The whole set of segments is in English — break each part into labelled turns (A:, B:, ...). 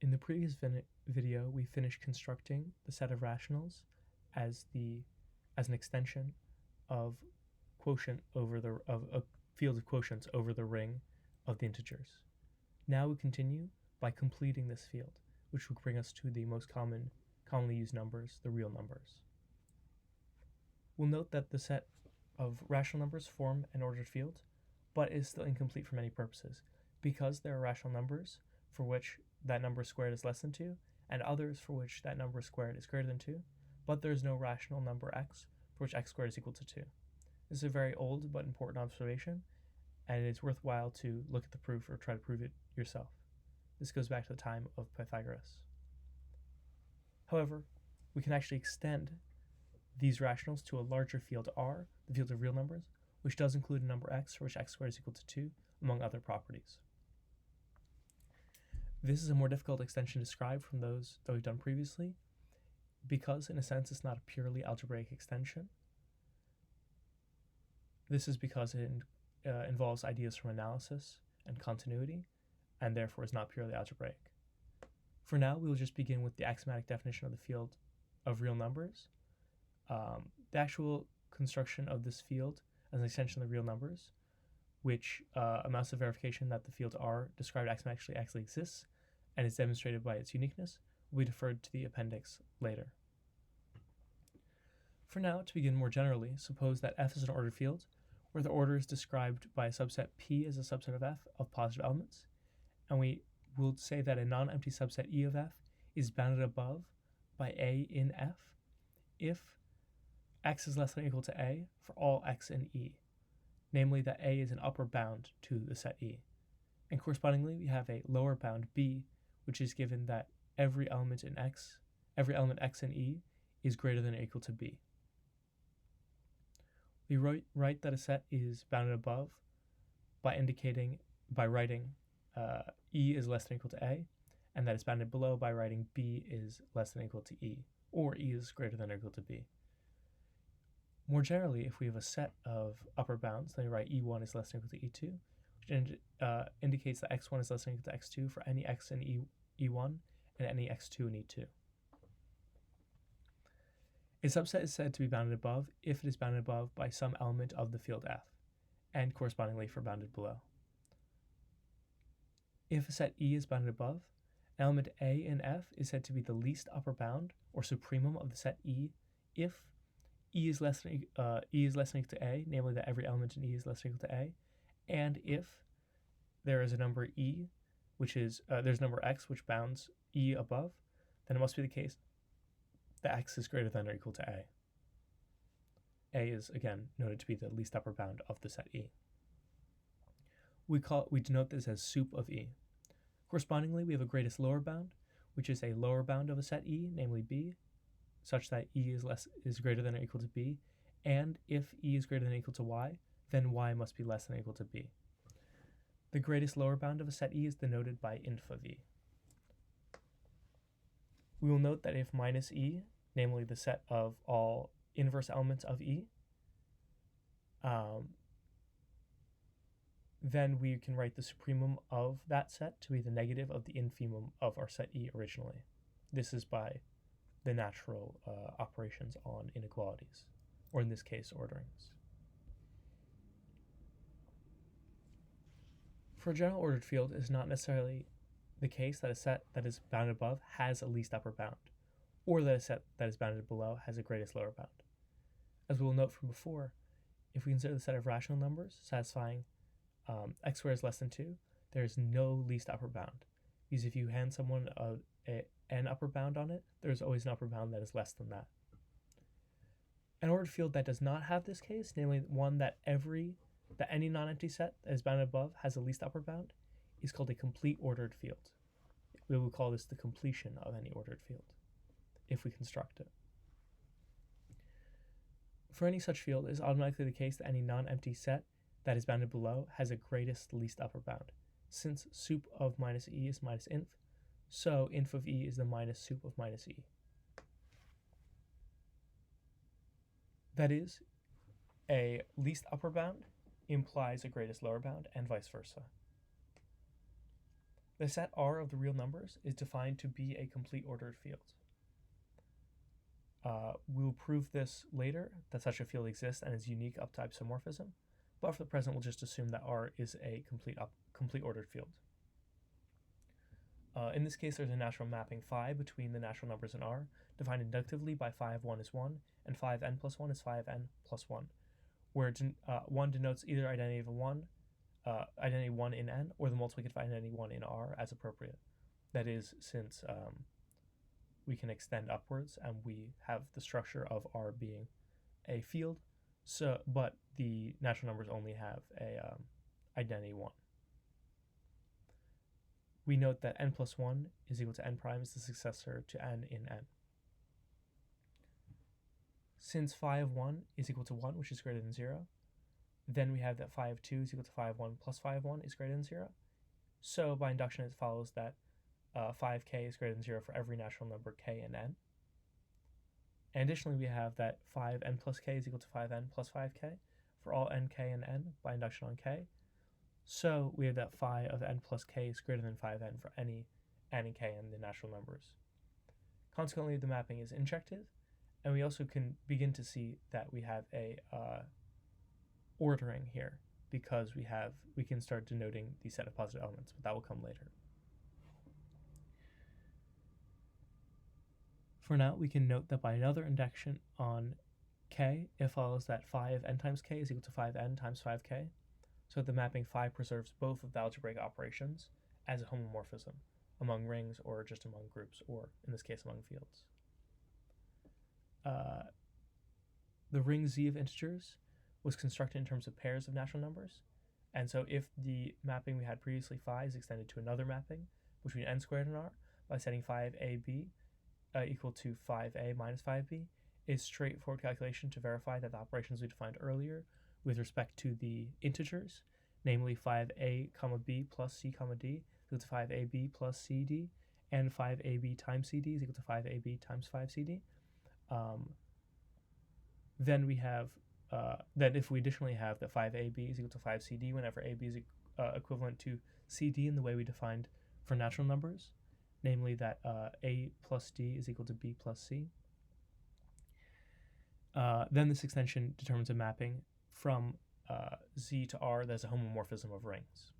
A: In the previous video, we finished constructing the set of rationals as an extension of a field of quotients over the ring of the integers. Now we continue by completing this field, which will bring us to the most commonly used numbers, the real numbers. We'll note that the set of rational numbers form an ordered field, but is still incomplete for many purposes, because there are rational numbers for which that number squared is less than 2, and others for which that number squared is greater than 2, but there is no rational number x for which x squared is equal to 2. This is a very old but important observation, and it is worthwhile to look at the proof or try to prove it yourself. This goes back to the time of Pythagoras. However, we can actually extend these rationals to a larger field R, the field of real numbers, which does include a number x for which x squared is equal to 2, among other properties. This is a more difficult extension to describe from those that we've done previously, because in a sense it's not a purely algebraic extension. This is because it involves ideas from analysis and continuity, and therefore is not purely algebraic. For now, we will just begin with the axiomatic definition of the field of real numbers. The actual construction of this field as an extension of the real numbers, which amounts to verification that the field R described axiomatically actually exists and is demonstrated by its uniqueness, will be deferred to the appendix later. For now, to begin more generally, suppose that F is an ordered field, where the order is described by a subset P as a subset of F of positive elements, and we will say that a non-empty subset E of F is bounded above by A in F if x is less than or equal to A for all x in E, namely that A is an upper bound to the set E. And correspondingly, we have a lower bound B, which is given that every element x in E is greater than or equal to B. We write that a set is bounded above by writing E is less than or equal to A, and that it's bounded below by writing B is less than or equal to E, or E is greater than or equal to B. More generally, if we have a set of upper bounds, then we write E1 is less than or equal to E2, which indicates that x1 is less than or equal to x2 for any x in E1 and any x2 in E2. A subset is said to be bounded above if it is bounded above by some element of the field F, and correspondingly for bounded below. If a set E is bounded above, an element A in F is said to be the least upper bound or supremum of the set E if E is less than equal to A, namely that every element in E is less than or equal to A, and if there is a number E, which is there's a number x which bounds E above, then it must be the case that x is greater than or equal to A. A is again noted to be the least upper bound of the set E. We denote this as sup of E. Correspondingly, we have a greatest lower bound, which is a lower bound of a set E, namely B, such that E is greater than or equal to B, and if E is greater than or equal to Y, then Y must be less than or equal to B. The greatest lower bound of a set E is denoted by inf of E. We will note that if minus E, namely the set of all inverse elements of E, then we can write the supremum of that set to be the negative of the infimum of our set E originally. This is by the natural operations on inequalities, or in this case, orderings. For a general ordered field, it is not necessarily the case that a set that is bounded above has a least upper bound, or that a set that is bounded below has a greatest lower bound. As we will note from before, if we consider the set of rational numbers satisfying x squared is less than 2, there is no least upper bound. Because if you hand someone an upper bound on it, there's always an upper bound that is less than that. An ordered field that does not have this case, namely one that any non-empty set that is bounded above has a least upper bound, is called a complete ordered field. We will call this the completion of any ordered field, if we construct it. For any such field, it is automatically the case that any non-empty set that is bounded below has a greatest least upper bound. Since sup of minus E is minus inf, so inf of E is the minus sup of minus E. That is, a least upper bound implies a greatest lower bound, and vice versa. The set R of the real numbers is defined to be a complete ordered field. We'll prove this later, that such a field exists and is unique up to isomorphism, but for the present we'll just assume that R is a complete ordered field. In this case, there's a natural mapping phi between the natural numbers in R, defined inductively by phi of 1 is 1, and phi of n plus 1 is phi of n plus 1, where 1 denotes either identity of 1, identity 1 in n, or the multiplicative identity 1 in R as appropriate. That is, since we can extend upwards and we have the structure of R being a field, but the natural numbers only have a identity 1. We note that n plus 1 is equal to n prime is the successor to n in n. Since phi of 1 is equal to 1, which is greater than 0, then we have that phi of 2 is equal to phi of 1 plus phi of 1 is greater than 0. So by induction, it follows that phi of k is greater than 0 for every natural number k and n. And additionally, we have that phi of n plus k is equal to phi of n plus phi of k for all n, k, and n by induction on k. So we have that phi of n plus k is greater than phi of n for any n and k in the natural numbers. Consequently, the mapping is injective, and we also can begin to see that we have a ordering here because we can start denoting the set of positive elements, but that will come later. For now, we can note that by another induction on k, it follows that phi of n times k is equal to phi of n times phi of k. So the mapping phi preserves both of the algebraic operations as a homomorphism among rings or just among groups, or in this case among fields. The ring Z of integers was constructed in terms of pairs of natural numbers, and so if the mapping we had previously phi is extended to another mapping between n squared and r by setting phi of ab equal to phi of a minus phi of b, is straightforward calculation to verify that the operations we defined earlier with respect to the integers, namely phi of a comma b plus c comma d is equal to phi of ab plus cd, and phi of ab times cd is equal to phi of ab times phi of cd. Then we have that if we additionally have that phi of ab is equal to phi of cd whenever ab is equivalent to cd in the way we defined for natural numbers, namely that a plus d is equal to b plus c. Then this extension determines a mapping from Z to R that's a homomorphism of rings.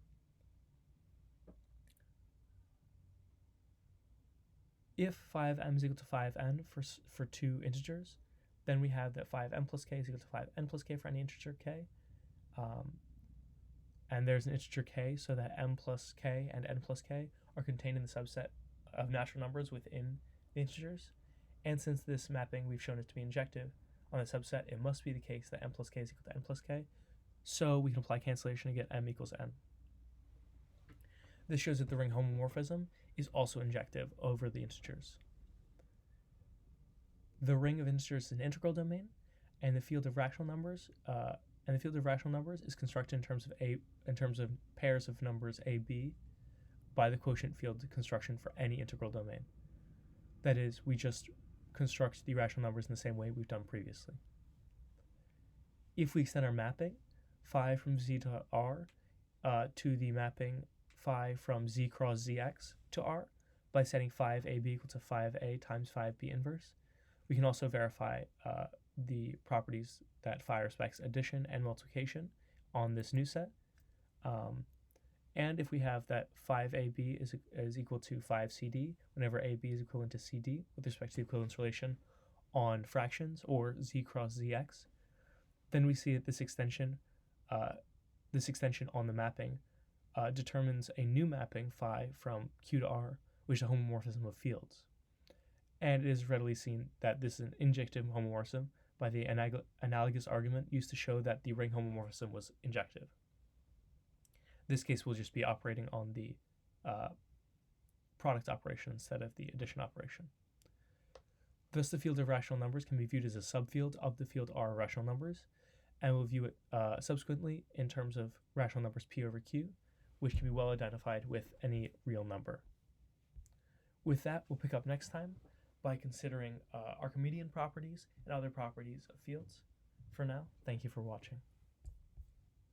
A: If phi of m is equal to phi of n for two integers, then we have that phi of m plus k is equal to phi of n plus k for any integer k. And there's an integer k, so that m plus k and n plus k are contained in the subset of natural numbers within the integers. And since this mapping we've shown it to be injective on the subset, it must be the case that m plus k is equal to n plus k. So we can apply cancellation to get m equals n. This shows that the ring homomorphism is also injective over the integers. The ring of integers is an integral domain, and the field of rational numbers is constructed in terms of pairs of numbers a, b by the quotient field construction for any integral domain. That is, we just construct the irrational numbers in the same way we've done previously. If we extend our mapping phi from z to r to the mapping phi from z cross zx to r by setting phi of ab equal to phi of a times phi of b inverse, we can also verify the properties that phi respects addition and multiplication on this new set. And if we have that phi of AB is equal to phi of CD whenever AB is equivalent to CD with respect to the equivalence relation on fractions, or Z cross ZX, then we see that this extension on the mapping determines a new mapping phi from Q to R, which is a homomorphism of fields. And it is readily seen that this is an injective homomorphism by the analogous argument used to show that the ring homomorphism was injective. This case will just be operating on the product operation instead of the addition operation. Thus, the field of rational numbers can be viewed as a subfield of the field R of rational numbers, and we'll view it subsequently in terms of rational numbers P over Q, which can be well identified with any real number. With that, we'll pick up next time by considering Archimedean properties and other properties of fields. For now, thank you for watching.